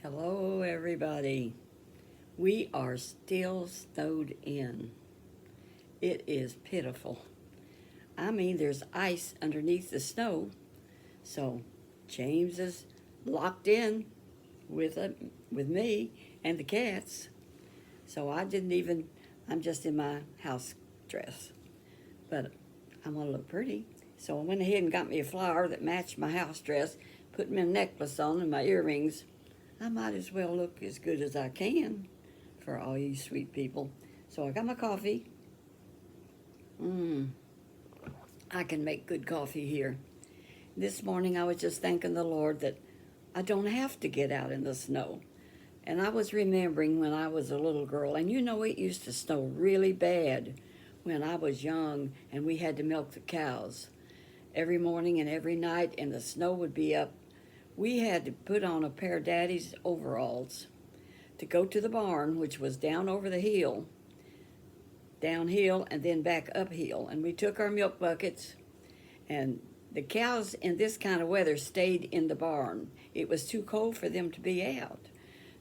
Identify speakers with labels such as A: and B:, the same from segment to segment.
A: Hello, everybody. We are still snowed in. It is pitiful. I mean, there's ice underneath the snow, so James is locked in with with me and the cats. So I didn't even. I'm just in my house dress, but I want to look pretty. So I went ahead and got me a flower that matched my house dress, put me a necklace on and my earrings. I might as well look as good as I can for all you sweet people. So I got my coffee. I can make good coffee here. This morning I was just thanking the Lord that I don't have to get out in the snow. And I was remembering when I was a little girl, and it used to snow really bad when I was young and we had to milk the cows every morning and every night, and the snow would be up. We had to put on a pair of Daddy's overalls to go to the barn, which was down over the hill, downhill and then back uphill. And we took our milk buckets, and the cows in this kind of weather stayed in the barn. It was too cold for them to be out.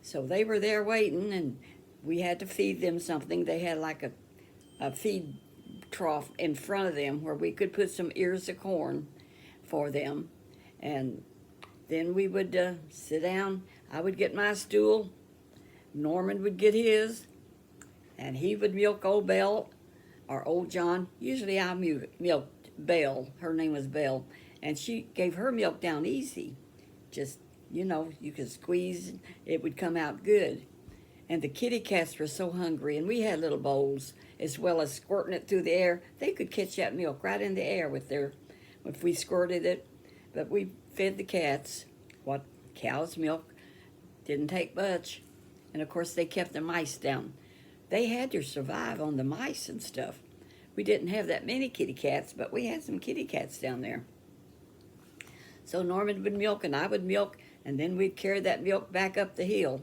A: So they were there waiting, and we had to feed them something. They had like a feed trough in front of them where we could put some ears of corn for them. And then we would sit down. I would get my stool. Norman would get his. And he would milk old Belle or old John. Usually I milked Belle. Her name was Belle. And she gave her milk down easy. Just, you could squeeze. It would come out good. And the kitty cats were so hungry. And we had little bowls as well as squirting it through the air. They could catch that milk right in the air if we squirted it. But we fed the cats what cow's milk didn't take much. And of course they kept the mice down. They had to survive on the mice and stuff. We didn't have that many kitty cats, but we had some kitty cats down there. So Norman would milk and I would milk, and then we'd carry that milk back up the hill.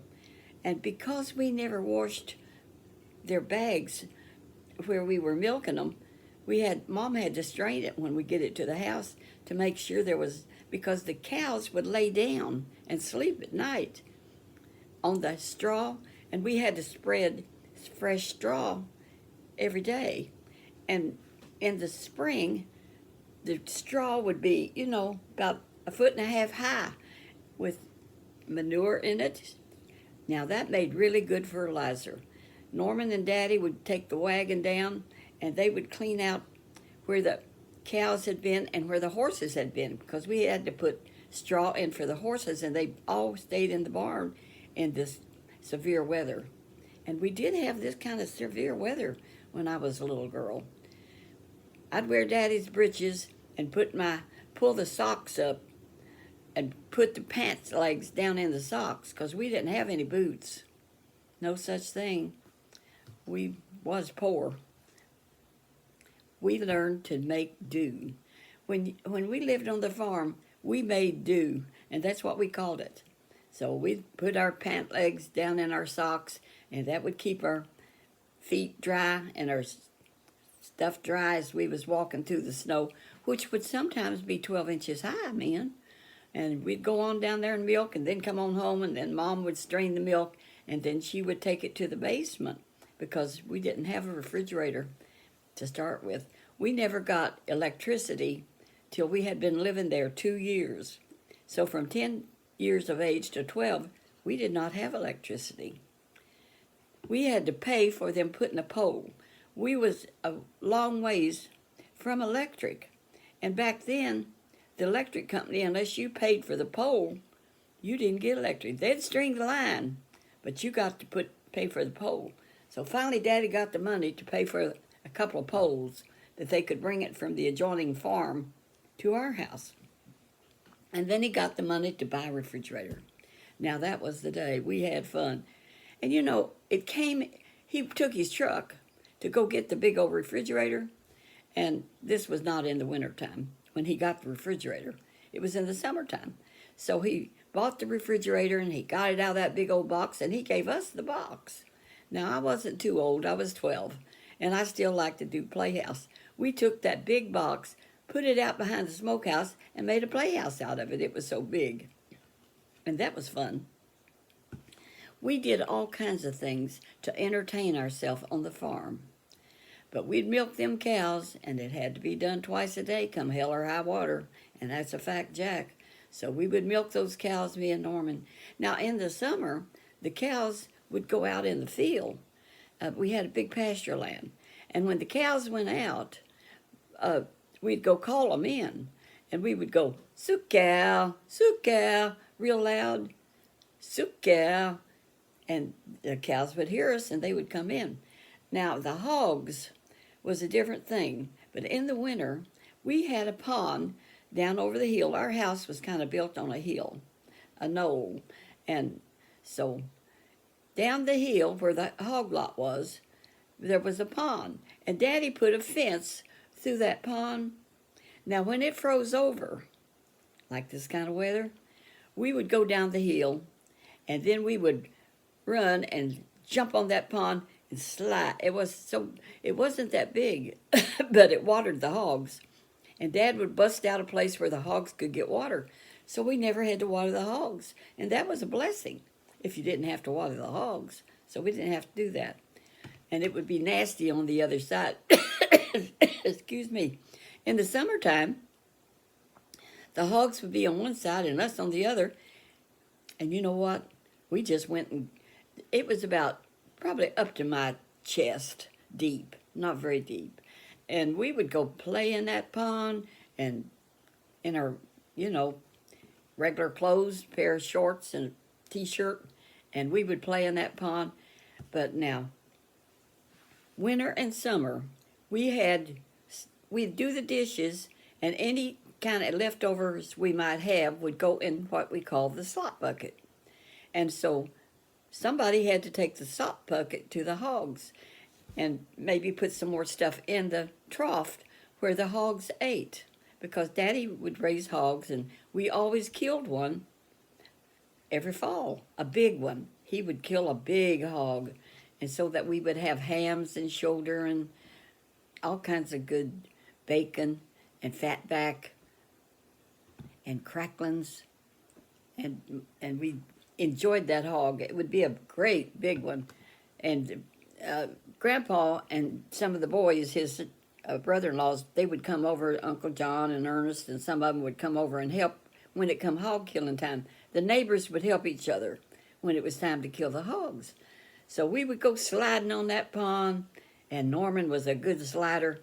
A: And because we never washed their bags where we were milking them, Mom had to strain it when we get it to the house to make sure because the cows would lay down and sleep at night on the straw, and we had to spread fresh straw every day. And in the spring, the straw would be, about 1.5 feet high with manure in it. Now that made really good fertilizer. Norman and Daddy would take the wagon down, and they would clean out where the cows had been and where the horses had been, because we had to put straw in for the horses, and they all stayed in the barn in this severe weather. And we did have this kind of severe weather when I was a little girl. I'd wear Daddy's breeches and pull the socks up and put the pants legs down in the socks, because we didn't have any boots. No such thing. We was poor. We learned to make do. When we lived on the farm, we made do, and that's what we called it. So we'd put our pant legs down in our socks, and that would keep our feet dry and our stuff dry as we was walking through the snow, which would sometimes be 12 inches high, man. And we'd go on down there and milk, and then come on home, and then Mom would strain the milk, and then she would take it to the basement because we didn't have a refrigerator to start with. We never got electricity till we had been living there 2 years. So from 10 years of age to 12, we did not have electricity. We had to pay for them putting a pole. We was a long ways from electric. And back then, the electric company, unless you paid for the pole, you didn't get electric. They'd string the line, but you got to pay for the pole. So finally, Daddy got the money to pay for a couple of poles that they could bring it from the adjoining farm to our house. And then he got the money to buy a refrigerator. Now that was the day. We had fun. And he took his truck to go get the big old refrigerator. And this was not in the wintertime when he got the refrigerator. It was in the summertime. So he bought the refrigerator, and he got it out of that big old box, and he gave us the box. Now, I wasn't too old. I was 12, and I still liked to do playhouse. We took that big box, put it out behind the smokehouse, and made a playhouse out of it. It was so big, and that was fun. We did all kinds of things to entertain ourselves on the farm. But we'd milk them cows, and it had to be done twice a day, come hell or high water, and that's a fact, Jack. So we would milk those cows, me and Norman. Now, in the summer, the cows would go out in the field. We had a big pasture land. And when the cows went out, we'd go call them in. And we would go, "Sook cow, real loud, "Sook cow." And the cows would hear us and they would come in. Now, the hogs was a different thing. But in the winter, we had a pond down over the hill. Our house was kind of built on a hill, a knoll. And so down the hill where the hog lot was, there was a pond. And Daddy put a fence through that pond. Now, when it froze over, like this kind of weather, we would go down the hill, and then we would run and jump on that pond and slide. It wasn't that big, but it watered the hogs. And Dad would bust out a place where the hogs could get water, so we never had to water the hogs. And that was a blessing if you didn't have to water the hogs. So we didn't have to do that. And it would be nasty on the other side. Excuse me. In the summertime, the hogs would be on one side and us on the other. And you know what? We just went and it was about probably up to my chest deep, not very deep. And we would go play in that pond and in our, regular clothes, pair of shorts and a t-shirt, and we would play in that pond. But now, winter and summer, we'd do the dishes, and any kind of leftovers we might have would go in what we call the slop bucket. And so somebody had to take the slop bucket to the hogs and maybe put some more stuff in the trough where the hogs ate, because Daddy would raise hogs, and we always killed one every fall, a big one. He would kill a big hog, and so that we would have hams and shoulder and all kinds of good bacon and fatback and cracklings, and we enjoyed that hog. It would be a great big one. And Grandpa and some of the boys, his brother-in-laws, they would come over, Uncle John and Ernest, and some of them would come over and help when it come hog killing time. The neighbors would help each other when it was time to kill the hogs. So we would go sliding on that pond, and Norman was a good slider,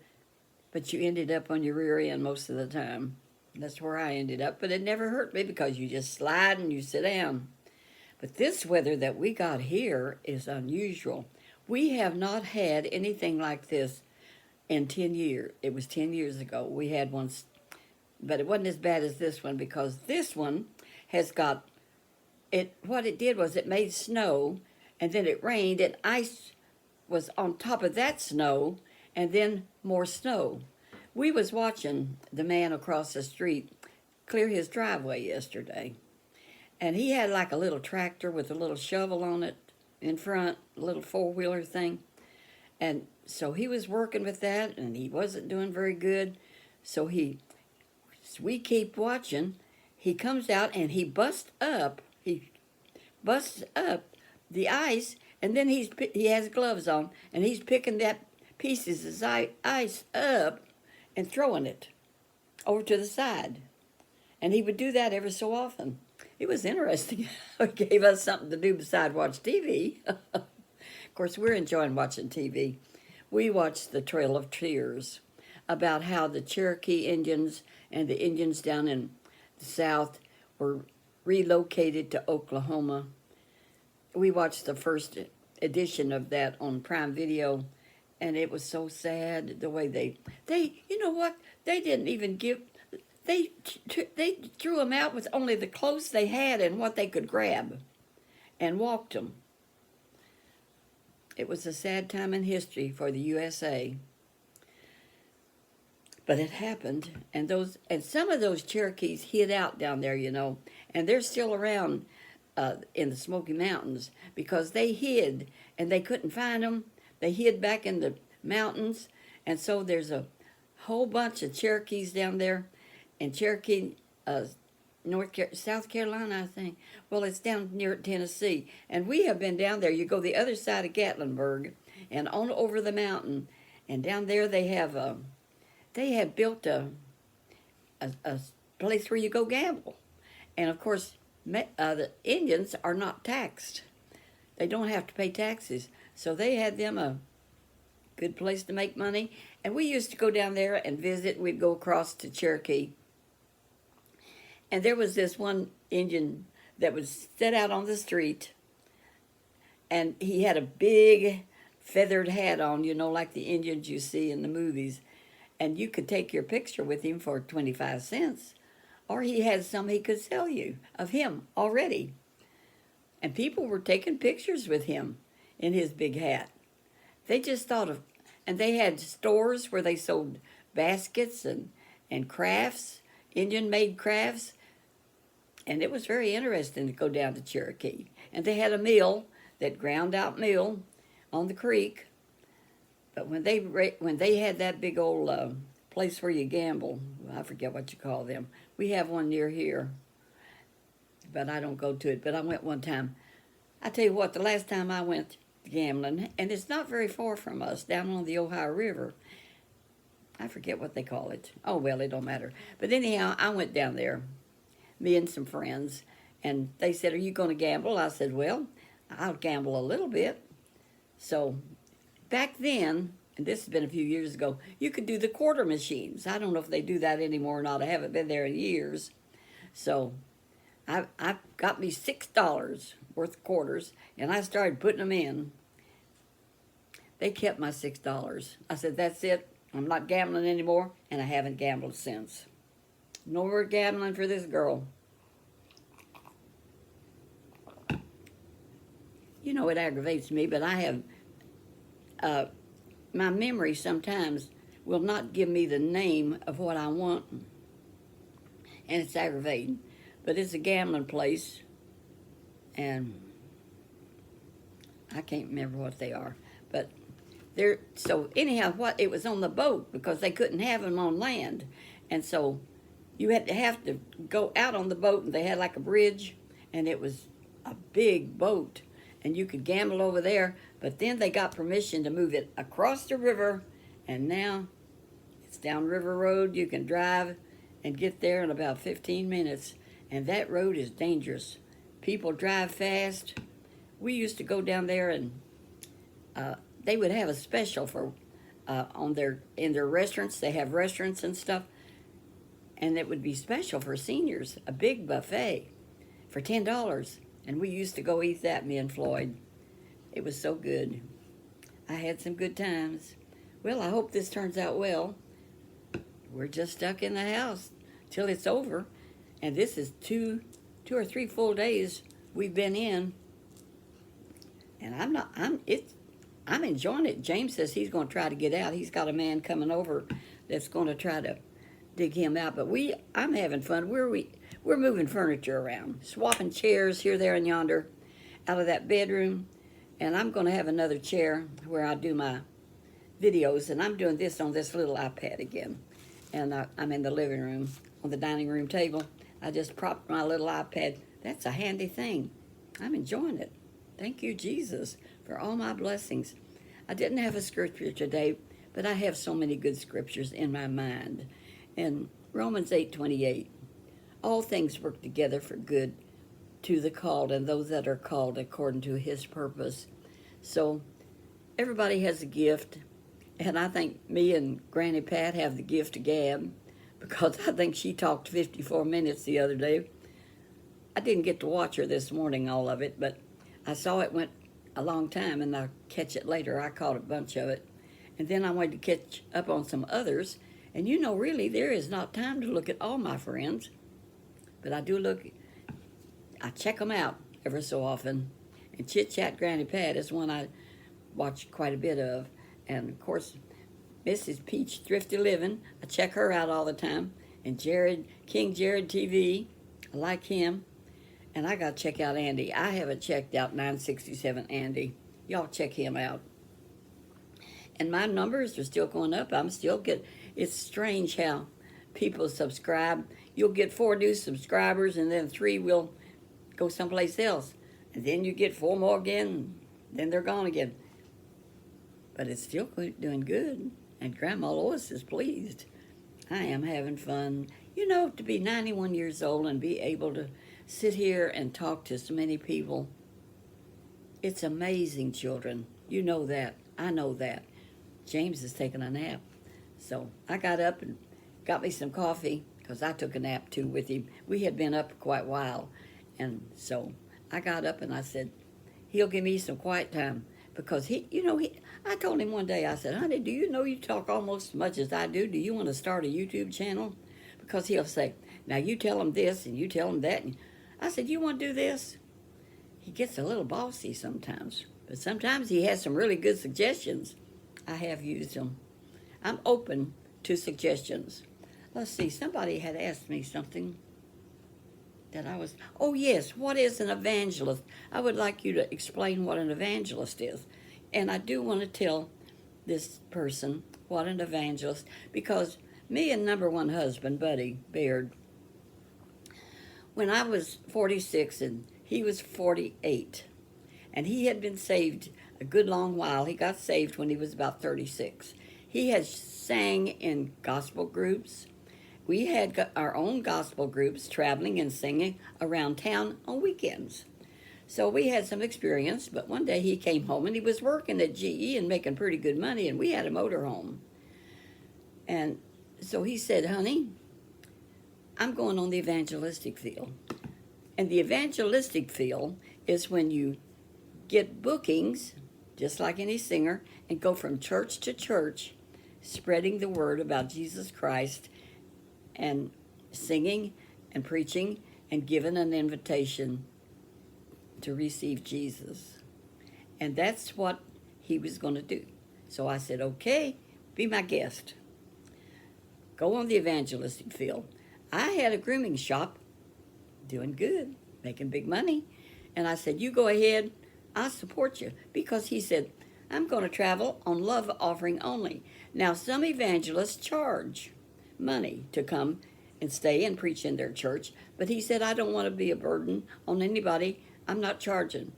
A: but you ended up on your rear end most of the time. That's where I ended up, but it never hurt me because you just slide and you sit down. But this weather that we got here is unusual. We have not had anything like this in 10 years. It was 10 years ago. We had one, but it wasn't as bad as this one, because this one has got, what it did was it made snow, and then it rained, and ice was on top of that snow, and then more snow. We was watching the man across the street clear his driveway yesterday, and he had like a little tractor with a little shovel on it in front, a little four-wheeler thing. And so he was working with that, and he wasn't doing very good. So we keep watching. He comes out and he busts up the ice, and then he has gloves on, and he's picking that pieces of ice up and throwing it over to the side. And he would do that every so often. It was interesting. It gave us something to do besides watch TV. Of course, we're enjoying watching TV. We watched The Trail of Tears, about how the Cherokee Indians and the Indians down in the South were relocated to Oklahoma. We watched the first edition of that on Prime Video, and it was so sad the way they you know what? They didn't even give, they threw them out with only the clothes they had and what they could grab and walked them. It was a sad time in history for the USA. But it happened, and some of those Cherokees hid out down there, and they're still around in the Smoky Mountains, because they hid and they couldn't find them. They hid back in the mountains, and so there's a whole bunch of Cherokees down there, and Cherokee South Carolina, I think. Well, it's down near Tennessee, and we have been down there. You go the other side of Gatlinburg, and on over the mountain, and down there they have built a place where you go gamble, and of course, the Indians are not taxed. They don't have to pay taxes, so they had them a good place to make money. And we used to go down there and visit. We'd go across to Cherokee. And there was this one Indian that would sit out on the street, and he had a big feathered hat on, like the Indians you see in the movies. And you could take your picture with him for 25 cents. Or he had some he could sell you of him already. And people were taking pictures with him in his big hat. They just thought of, and they had stores where they sold baskets and crafts, Indian-made crafts. And it was very interesting to go down to Cherokee. And they had a mill, that ground out mill on the creek. But when they had that big old place where you gamble, I forget what you call them. We have one near here, but I don't go to it. But I went one time. I tell you what, the last time I went gambling, and it's not very far from us, down on the Ohio River. I forget what they call it. Oh, well, it don't matter. But anyhow, I went down there, me and some friends, and they said, "Are you going to gamble?" I said, "Well, I'll gamble a little bit." So back then, and this has been a few years ago, you could do the quarter machines. I don't know if they do that anymore or not. I haven't been there in years. So I got me $6 worth of quarters, and I started putting them in. They kept my $6. I said, "That's it. I'm not gambling anymore," and I haven't gambled since. No more gambling for this girl. It aggravates me, but I have, my memory sometimes will not give me the name of what I want, and it's aggravating. But it's a gambling place, and I can't remember what they are. But so anyhow, it was on the boat because they couldn't have them on land, and so you had to have to go out on the boat, and they had like a bridge, and it was a big boat, and you could gamble over there. But then they got permission to move it across the river, and now it's down River Road. You can drive and get there in about 15 minutes, and that road is dangerous. People drive fast. We used to go down there, and they would have a special for in their restaurants. They have restaurants and stuff, and it would be special for seniors, a big buffet for $10. And we used to go eat that, me and Floyd. It was so good. I had some good times. Well, I hope this turns out well. We're just stuck in the house till it's over. And this is two or three full days we've been in. And I'm enjoying it. James says he's going to try to get out. He's got a man coming over that's going to try to dig him out. But I'm having fun. We're moving furniture around, swapping chairs here, there, and yonder out of that bedroom. And I'm going to have another chair where I do my videos. And I'm doing this on this little iPad again. And I'm in the living room on the dining room table. I just propped my little iPad. That's a handy thing. I'm enjoying it. Thank you, Jesus, for all my blessings. I didn't have a scripture today, but I have so many good scriptures in my mind. And Romans 8:28, all things work together for good to the called and those that are called according to his purpose. So everybody has a gift, and I think me and Granny Pat have the gift to gab, because I think she talked 54 minutes the other day. I didn't get to watch her this morning, all of it, but I saw it went a long time, and I'll catch it later. I caught a bunch of it. And then I wanted to catch up on some others. And really, there is not time to look at all my friends. But I do look, I check them out ever so often. And Chit Chat Granny Pat is one I watch quite a bit of. And, of course, Mrs. Peach Thrifty Living, I check her out all the time. And King Jared TV, I like him. And I got to check out Andy. I haven't checked out 967 Andy. Y'all check him out. And my numbers are still going up. I'm still getting, it's strange how people subscribe, you'll get 4 new subscribers, and then 3 will go someplace else. And then you get 4 more again, then they're gone again. But it's still doing good, and Grandma Lois is pleased. I am having fun. You know, to be 91 years old and be able to sit here and talk to so many people, it's amazing, children. You know that. I know that. James is taking a nap. So I got up and got me some coffee, because I took a nap too with him. We had been up quite a while. And so I got up and I said, he'll give me some quiet time. Because I told him one day, I said, honey, do you know you talk almost as much as I do? Do you want to start a YouTube channel? Because he'll say, now you tell him this and you tell him that. And I said, you want to do this? He gets a little bossy sometimes. But sometimes he has some really good suggestions. I have used them. I'm open to suggestions. Let's see, somebody had asked me something that I was, oh yes, what is an evangelist? I would like you to explain what an evangelist is. And I do want to tell this person what an evangelist, because me and number one husband, Buddy Baird, when I was 46 and he was 48, and he had been saved a good long while. He got saved when he was about 36. He had sang in gospel groups. We had our own gospel groups traveling and singing around town on weekends. So we had some experience, but one day he came home and he was working at GE and making pretty good money, and we had a motorhome. And so he said, honey, I'm going on the evangelistic field. And the evangelistic field is when you get bookings, just like any singer, and go from church to church, spreading the word about Jesus Christ, and singing and preaching and giving an invitation to receive Jesus. And that's what he was going to do. So I said, okay, be my guest. Go on the evangelistic field. I had a grooming shop, doing good, making big money. And I said, you go ahead, I'll support you. Because he said, I'm going to travel on love offering only. Now, some evangelists charge money to come and stay and preach in their church. But he said, I don't want to be a burden on anybody. I'm not charging.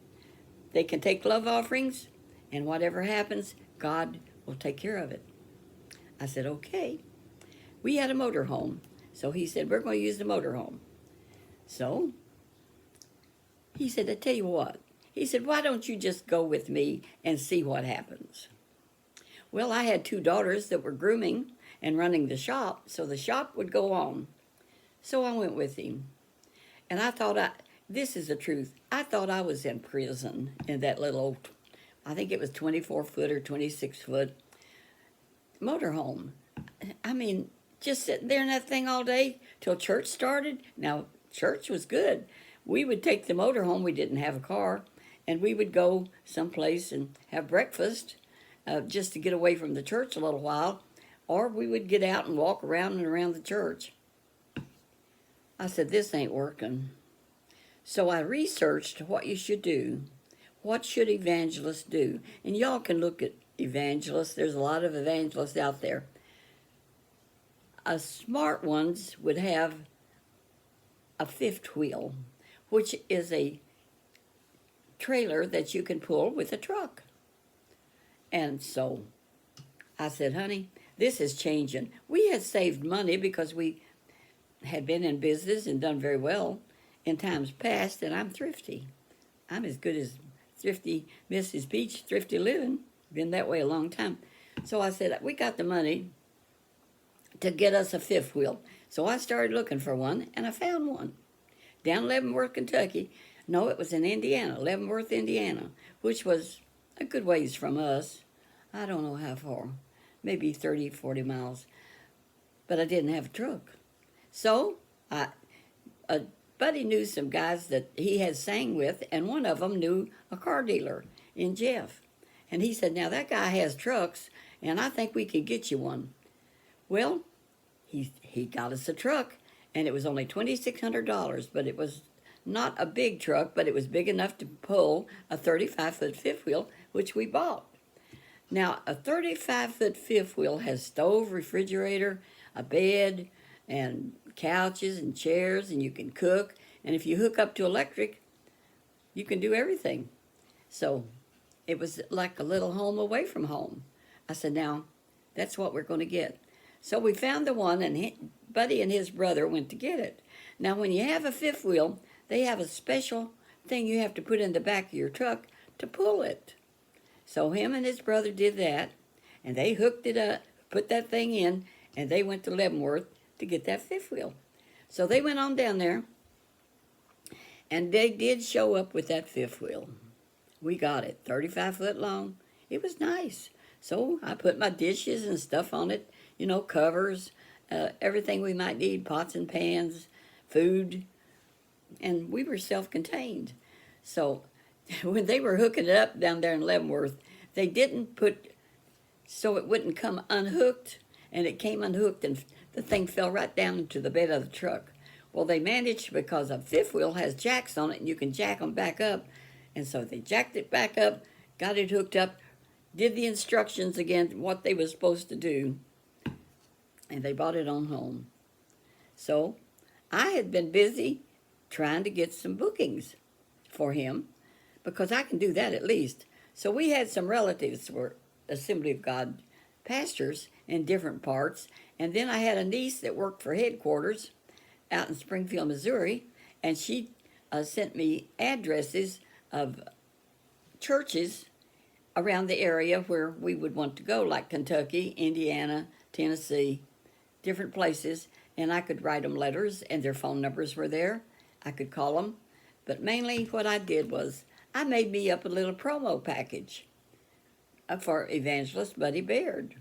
A: They can take love offerings, and whatever happens, God will take care of it. I said, okay. We had a motorhome. So he said, we're going to use the motorhome. So he said, I tell you what. He said, why don't you just go with me and see what happens? Well, I had 2 daughters that were grooming and running the shop, so the shop would go on. So I went with him. And I thought, this is the truth, I thought I was in prison in that little old, I think it was 24-foot or 26-foot motorhome. I mean, just sitting there in that thing all day till church started. Now, church was good. We would take the motorhome, we didn't have a car, and we would go someplace and have breakfast just to get away from the church a little while, or we would get out and walk around and around the church. I said, this ain't working. So I researched what you should do. What should evangelists do? And y'all can look at evangelists. There's a lot of evangelists out there. Smart ones would have a fifth wheel, which is a trailer that you can pull with a truck. And so I said, honey, this is changing. We had saved money because we had been in business and done very well in times past, and I'm thrifty. I'm as good as thrifty Mrs. Beach, thrifty living. Been that way a long time. So I said, we got the money to get us a fifth wheel. So I started looking for one, and I found one. Down Leavenworth, Kentucky. No, it was in Indiana, Leavenworth, Indiana, which was a good ways from us. I don't know how far, maybe 30, 40 miles. But I didn't have a truck. So a buddy knew some guys that he had sang with, and one of them knew a car dealer in Jeff. And he said, now that guy has trucks, and I think we could get you one. Well, he got us a truck, and it was only $2,600, but it was not a big truck, but it was big enough to pull a 35-foot fifth wheel, which we bought. Now, a 35-foot fifth wheel has stove, refrigerator, a bed, and couches and chairs, and you can cook. And if you hook up to electric, you can do everything. So it was like a little home away from home. I said, now, that's what we're going to get. So we found the one, and Buddy and his brother went to get it. Now, when you have a fifth wheel, they have a special thing you have to put in the back of your truck to pull it. So him and his brother did that, and they hooked it up, put that thing in, and they went to Leavenworth to get that fifth wheel. So they went on down there, and they did show up with that fifth wheel. We got it, 35 foot long. It was nice. So I put my dishes and stuff on it, covers, everything we might need, pots and pans, food, and we were self-contained. So when they were hooking it up down there in Leavenworth, they didn't put, so it wouldn't come unhooked, and it came unhooked, and the thing fell right down into the bed of the truck. Well, they managed, because a fifth wheel has jacks on it, and you can jack them back up, and so they jacked it back up, got it hooked up, did the instructions again, what they were supposed to do, and they brought it on home. So I had been busy trying to get some bookings for him, because I can do that at least. So we had some relatives who were Assembly of God pastors in different parts, and then I had a niece that worked for headquarters out in Springfield, Missouri, and she sent me addresses of churches around the area where we would want to go, like Kentucky, Indiana, Tennessee, different places, and I could write them letters, and their phone numbers were there. I could call them, but mainly what I did was I made me up a little promo package for evangelist Buddy Baird,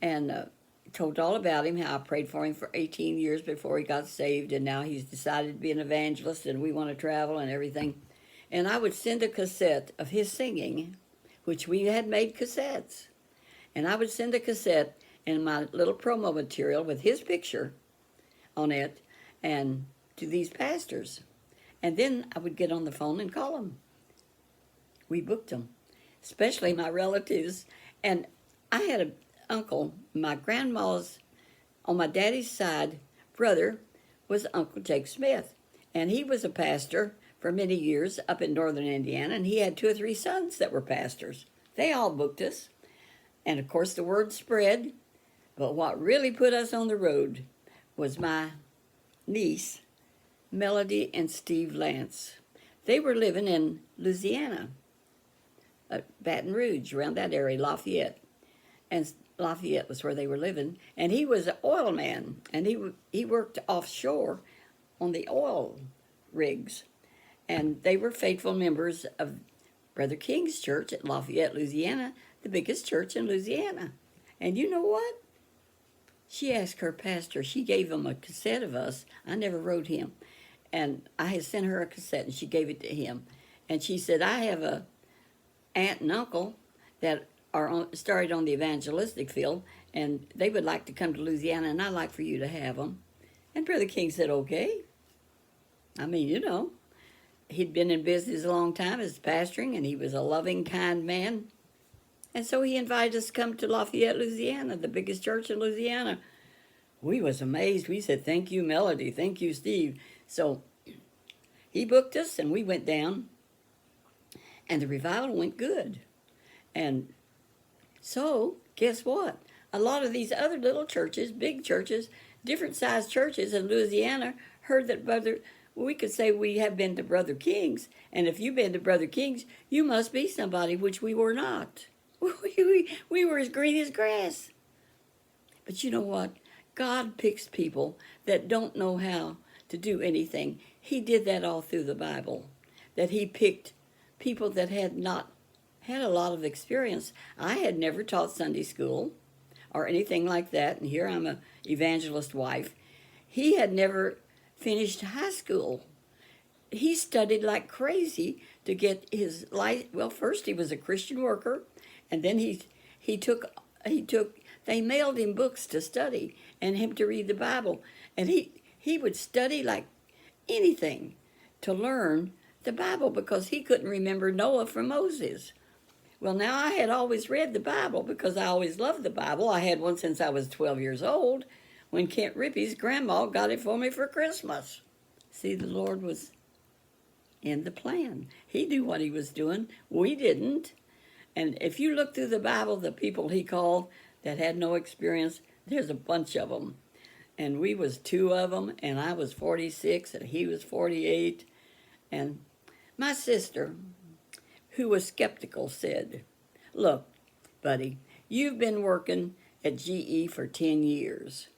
A: and told all about him, how I prayed for him for 18 years before he got saved, and now he's decided to be an evangelist, and we want to travel and everything. And I would send a cassette of his singing, which we had made cassettes, and I would send a cassette and my little promo material with his picture on it, and to these pastors. And then I would get on the phone and call them. We booked them, especially my relatives. And I had an uncle, my grandma's, on my daddy's side, brother was Uncle Jake Smith. And he was a pastor for many years up in northern Indiana, and he had 2 or 3 sons that were pastors. They all booked us. And of course the word spread. But what really put us on the road was my niece, Melody and Steve Lance. They were living in Louisiana, Baton Rouge, around that area, Lafayette. And Lafayette was where they were living. And he was an oil man, and he worked offshore on the oil rigs. And they were faithful members of Brother King's church at Lafayette, Louisiana, the biggest church in Louisiana. And you know what? She asked her pastor, she gave him a cassette of us. I never wrote him. And I had sent her a cassette, and she gave it to him. And she said, I have a aunt and uncle that started on the evangelistic field, and they would like to come to Louisiana, and I'd like for you to have them. And Brother King said, okay. I mean, he'd been in business a long time as pastoring, and he was a loving, kind man. And so he invited us to come to Lafayette, Louisiana, the biggest church in Louisiana. We was amazed. We said, thank you, Melody. Thank you, Steve. So he booked us, and we went down, and the revival went good. And so guess what? A lot of these other little churches, big churches, different sized churches in Louisiana heard that we could say we have been to Brother King's, and if you've been to Brother King's, you must be somebody, which we were not. We were as green as grass. But you know what? God picks people that don't know how to do anything. He did that all through the Bible, that he picked people that had not had a lot of experience. I had never taught Sunday school or anything like that, and here I'm an evangelist wife. He had never finished high school. He studied like crazy to get his life. Well, first he was a Christian worker, and then they mailed him books to study and him to read the Bible, and he would study like anything to learn the Bible, because he couldn't remember Noah from Moses. Well, now I had always read the Bible because I always loved the Bible. I had one since I was 12 years old. when Kent Rippey's grandma got it for me for Christmas. See, the Lord was in the plan. He knew what he was doing. We didn't. And if you look through the Bible, the people he called that had no experience, there's a bunch of them. And we was two of them, and I was 46, and he was 48. And my sister, who was skeptical, said, "Look, buddy, you've been working at GE for 10 years.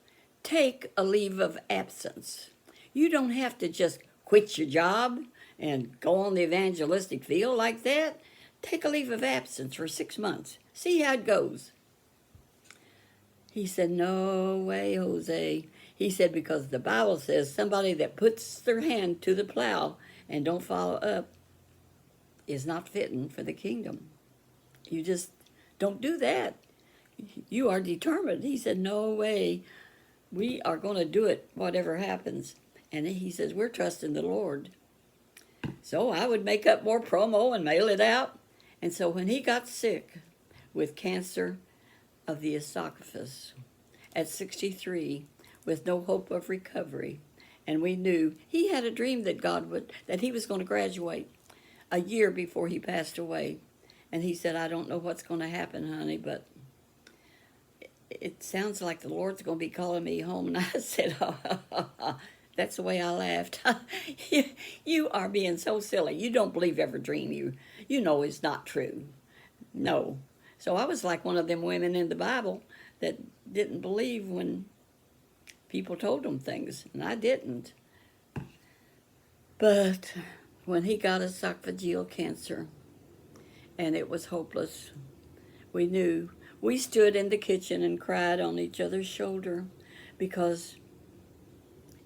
A: Take a leave of absence. You don't have to just quit your job and go on the evangelistic field like that. Take a leave of absence for 6 months. See how it goes." He said, "No way, Jose." He said, because the Bible says somebody that puts their hand to the plow and don't follow up is not fitting for the kingdom. You just don't do that. You are determined. He said, "No way. We are going to do it, whatever happens." And he says, "We're trusting the Lord." So I would make up more promo and mail it out. And so when he got sick with cancer of the esophagus at 63, with no hope of recovery, and we knew he had a dream that he was going to graduate a year before he passed away. And he said, "I don't know what's going to happen, honey, but it sounds like the Lord's going to be calling me home." And I said, that's the way I laughed. You are being so silly. You don't believe every dream you know is not true. No. So I was like one of them women in the Bible that didn't believe when people told them things, and I didn't. But when he got esophageal cancer and it was hopeless, we knew. We stood in the kitchen and cried on each other's shoulder because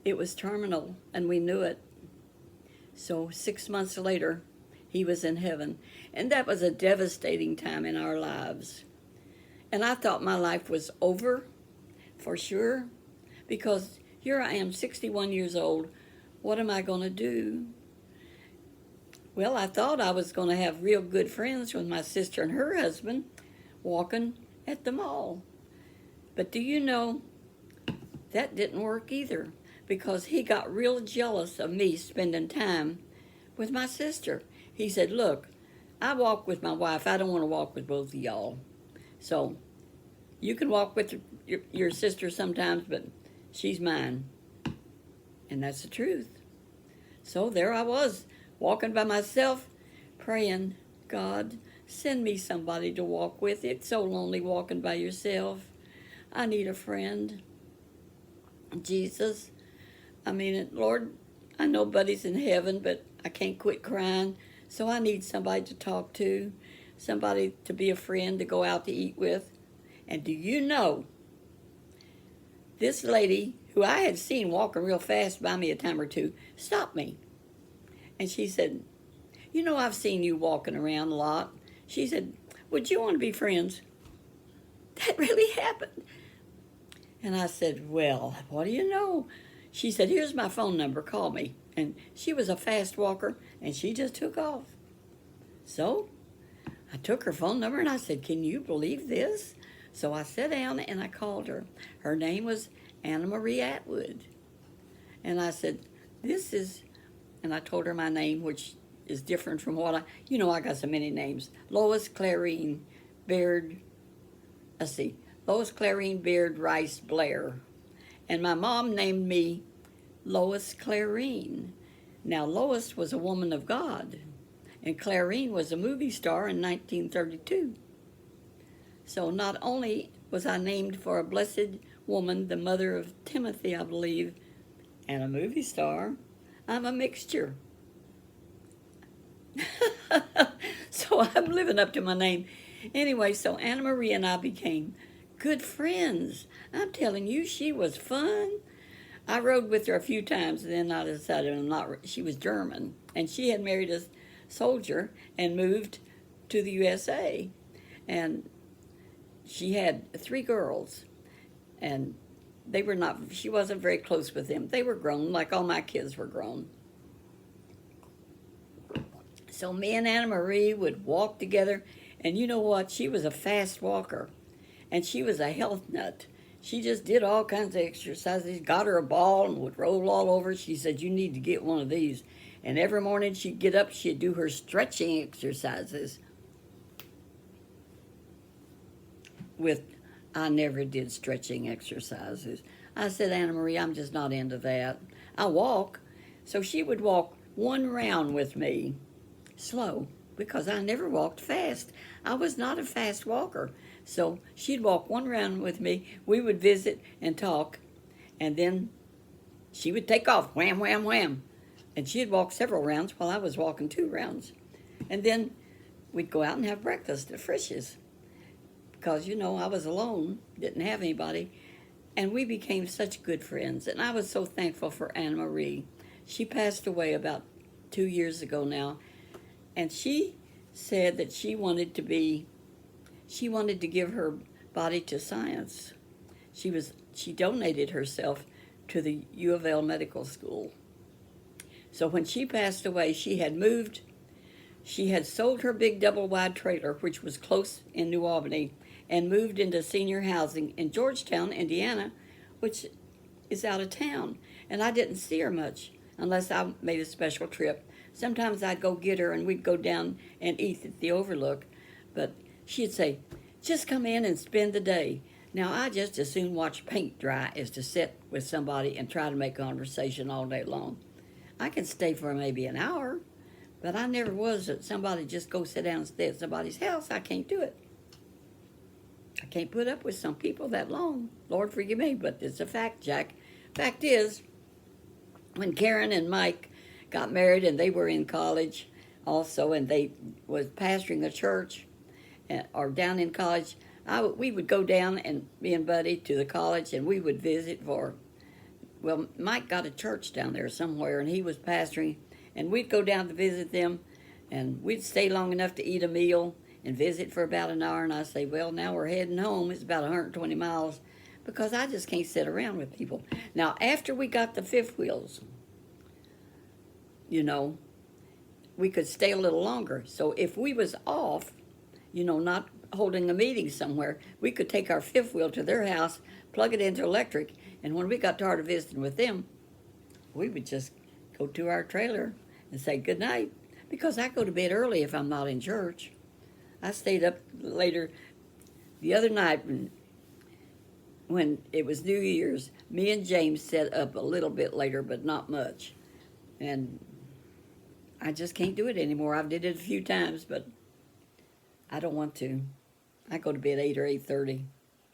A: it was terminal, and we knew it. So 6 months later, he was in heaven. And that was a devastating time in our lives. And I thought my life was over, for sure, because here I am, 61 years old. What am I going to do? Well, I thought I was going to have real good friends with my sister and her husband walking at the mall. But do you know, that didn't work either, because he got real jealous of me spending time with my sister. He said, "Look, I walk with my wife. I don't want to walk with both of y'all. So you can walk with your sister sometimes, but she's mine." And that's the truth. So there I was, walking by myself, praying, "God, send me somebody to walk with. It's so lonely walking by yourself. I need a friend. Jesus, Lord, I know Buddy's in heaven, but I can't quit crying. So I need somebody to talk to, somebody to be a friend, to go out to eat with." And do you know, this lady, who I had seen walking real fast by me a time or two, stopped me. And she said, "You know, I've seen you walking around a lot." She said, "Would you want to be friends?" That really happened. And I said, "Well, what do you know?" She said, "Here's my phone number, call me." And she was a fast walker, and she just took off. So I took her phone number, and I said, "Can you believe this?" So I sat down, and I called her. Her name was Anna Marie Atwood. And I said, and I told her my name, which is different from what I got so many names. Lois Clarine Baird-Rice Blair. And my mom named me Lois Clarine. Now, Lois was a woman of God, and Clarine was a movie star in 1932. So not only was I named for a blessed woman, the mother of Timothy, I believe, and a movie star, I'm a mixture. So I'm living up to my name. Anyway, so Anna Marie and I became good friends. I'm telling you, she was fun. I rode with her a few times, and then I decided she was German, and she had married a soldier and moved to the USA. And she had 3 girls, and she wasn't very close with them. They were grown, like all my kids were grown. So me and Anna Marie would walk together, and you know what? She was a fast walker, and she was a health nut. She just did all kinds of exercises, got her a ball and would roll all over. She said, you need to get one of these. And every morning she'd get up, she'd do her stretching exercises. I never did stretching exercises. I said, Anna Marie, I'm just not into that. I walk. So she would walk one round with me, slow, because I never walked fast. I was not a fast walker. So she'd walk one round with me. We would visit and talk. And then she would take off, wham, wham, wham. And she'd walk several rounds while I was walking 2 rounds. And then we'd go out and have breakfast at Frisch's. Because, I was alone, didn't have anybody. And we became such good friends. And I was so thankful for Anna Marie. She passed away about 2 years ago now. And she said that she wanted to give her body to science. She donated herself to the U of L Medical School. So when she passed away, she had sold her big double-wide trailer, which was close in New Albany, and moved into senior housing in Georgetown, Indiana, which is out of town. And I didn't see her much unless I made a special trip. Sometimes I'd go get her and we'd go down and eat at the Overlook. But she'd say, just come in and spend the day. Now, I just as soon watch paint dry as to sit with somebody and try to make conversation all day long. I can stay for maybe an hour, but I never was that somebody just go sit down and stay at somebody's house. I can't do it. I can't put up with some people that long. Lord forgive me, but it's a fact, Jack. Fact is, when Karen and Mike got married and they were in college also, and they was pastoring a church or down in college, we would go down, and me and Buddy, to the college, and we would visit Mike got a church down there somewhere, and he was pastoring, and we'd go down to visit them, and we'd stay long enough to eat a meal and visit for about an hour, and I say, well, now we're heading home. It's about 120 miles, because I just can't sit around with people. Now, after we got the fifth wheels, we could stay a little longer. So if we was off, not holding a meeting somewhere, we could take our fifth wheel to their house, plug it into electric, and when we got tired of visiting with them, we would just go to our trailer and say good night, because I go to bed early if I'm not in church. I stayed up later. The other night when it was New Year's, me and James sat up a little bit later, but not much. And I just can't do it anymore. I've did it a few times, but I don't want to. I go to bed 8 or 8:30,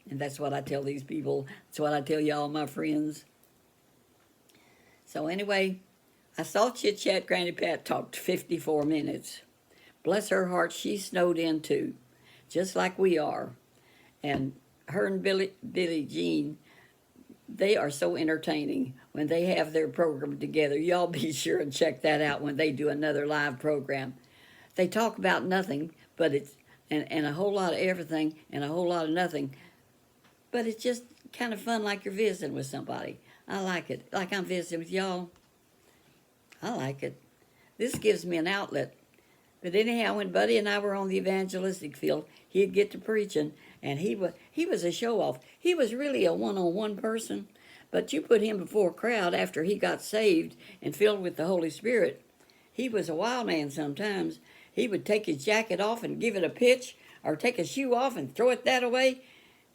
A: and that's what I tell these people. That's what I tell y'all, my friends. So anyway, I saw Chit Chat Granny Pat talked 54 minutes. Bless her heart, she snowed in too, just like we are. And her and Billie Jean, they are so entertaining when they have their program together. Y'all be sure and check that out when they do another live program. They talk about nothing, but it's and a whole lot of everything and a whole lot of nothing. But it's just kind of fun, like you're visiting with somebody. I like it. Like I'm visiting with y'all. I like it. This gives me an outlet. But anyhow, when Buddy and I were on the evangelistic field, he'd get to preaching, and he was a show-off. He was really a one-on-one person, but you put him before a crowd after he got saved and filled with the Holy Spirit. He was a wild man sometimes. He would take his jacket off and give it a pitch, or take a shoe off and throw it that away,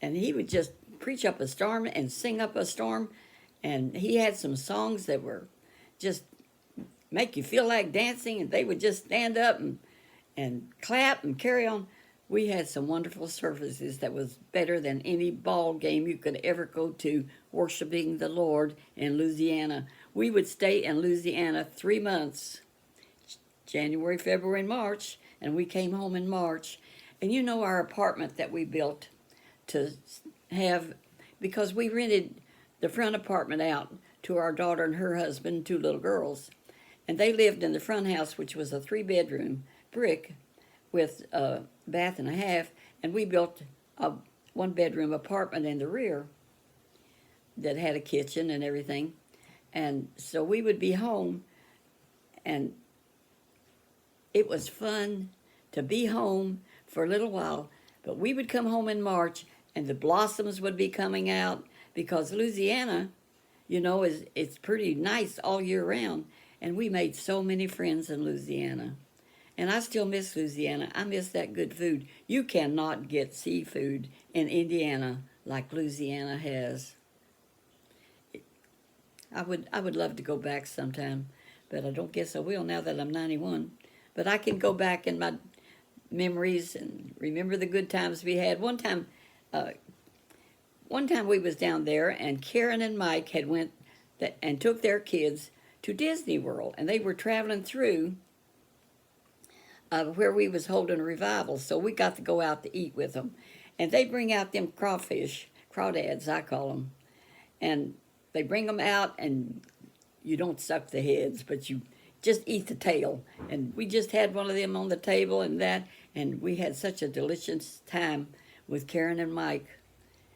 A: and he would just preach up a storm and sing up a storm. And he had some songs that were just make you feel like dancing, and they would just stand up and clap and carry on. We had some wonderful services that was better than any ball game you could ever go to, worshiping the Lord in Louisiana. We would stay in Louisiana 3 months, January, February, and March, and we came home in March. And our apartment that we built to have, because we rented the front apartment out to our daughter and her husband, 2 little girls. And they lived in the front house, which was a 3-bedroom brick with a bath and a half. And we built a 1-bedroom apartment in the rear that had a kitchen and everything. And so we would be home, and it was fun to be home for a little while. But we would come home in March, and the blossoms would be coming out. because Louisiana, you know, it's pretty nice all year round. And we made so many friends in Louisiana. And I still miss Louisiana. I miss that good food. You cannot get seafood in Indiana like Louisiana has. I would love to go back sometime, but I don't guess I will now that I'm 91. But I can go back in my memories and remember the good times we had. One time we was down there, and Karen and Mike had went and took their kids to Disney World, and they were traveling through where we was holding a revival, so we got to go out to eat with them. And they bring out them crawfish, crawdads I call them, and they bring them out, and you don't suck the heads, but you just eat the tail. And we just had one of them on the table and we had such a delicious time with Karen and Mike.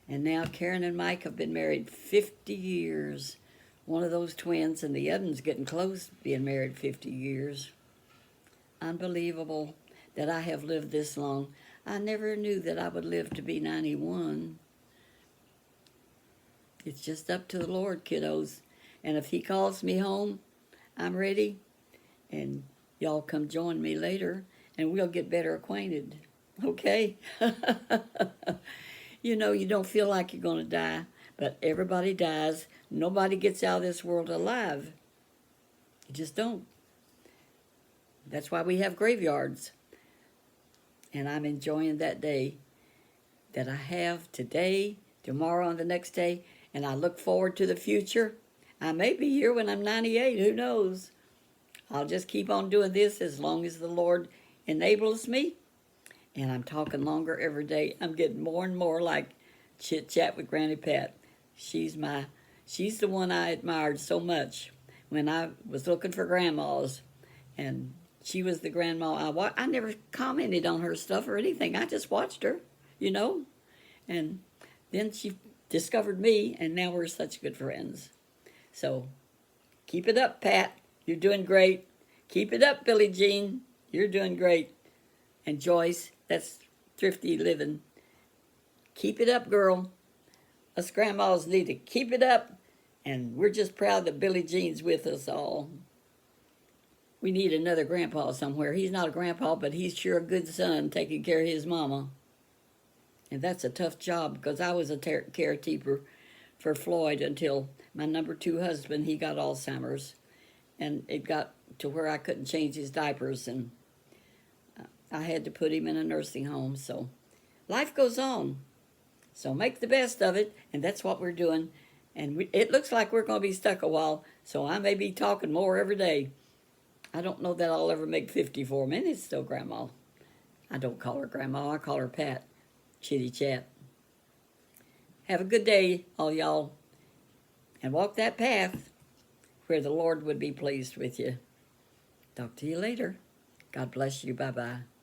A: And now Karen and Mike have been married 50 years. One of those twins, and the other one's getting close to being married 50 years. Unbelievable that I have lived this long. I never knew that I would live to be 91. It's just up to the Lord, kiddos. And if he calls me home, I'm ready. And y'all come join me later, and we'll get better acquainted. Okay? You know, you don't feel like you're going to die, but everybody dies. Nobody gets out of this world alive. You just don't. That's why we have graveyards. And I'm enjoying that day that I have today, tomorrow, and the next day. And I look forward to the future. I may be here when I'm 98. Who knows? I'll just keep on doing this as long as the Lord enables me. And I'm talking longer every day. I'm getting more and more like Chit Chat with Granny Pat. She's the one I admired so much when I was looking for grandmas. And she was the grandma I never commented on her stuff or anything. I just watched her, you know. And then she discovered me, and now we're such good friends. So keep it up, Pat. You're doing great. Keep it up, Billie Jean. You're doing great. And Joyce, that's thrifty living. Keep it up, girl. Us grandmas need to keep it up. And we're just proud that Billie Jean's with us all. We need another grandpa somewhere. He's not a grandpa, but he's sure a good son taking care of his mama. And that's a tough job, because I was a caretaker for Floyd until my number 2 husband, he got Alzheimer's. And it got to where I couldn't change his diapers, and I had to put him in a nursing home. So life goes on. So make the best of it, and that's what we're doing. And it looks like we're going to be stuck a while, so I may be talking more every day. I don't know that I'll ever make 54 minutes, though, Grandma. I don't call her Grandma. I call her Pat. Chitty Chat. Have a good day, all y'all, and walk that path where the Lord would be pleased with you. Talk to you later. God bless you. Bye-bye.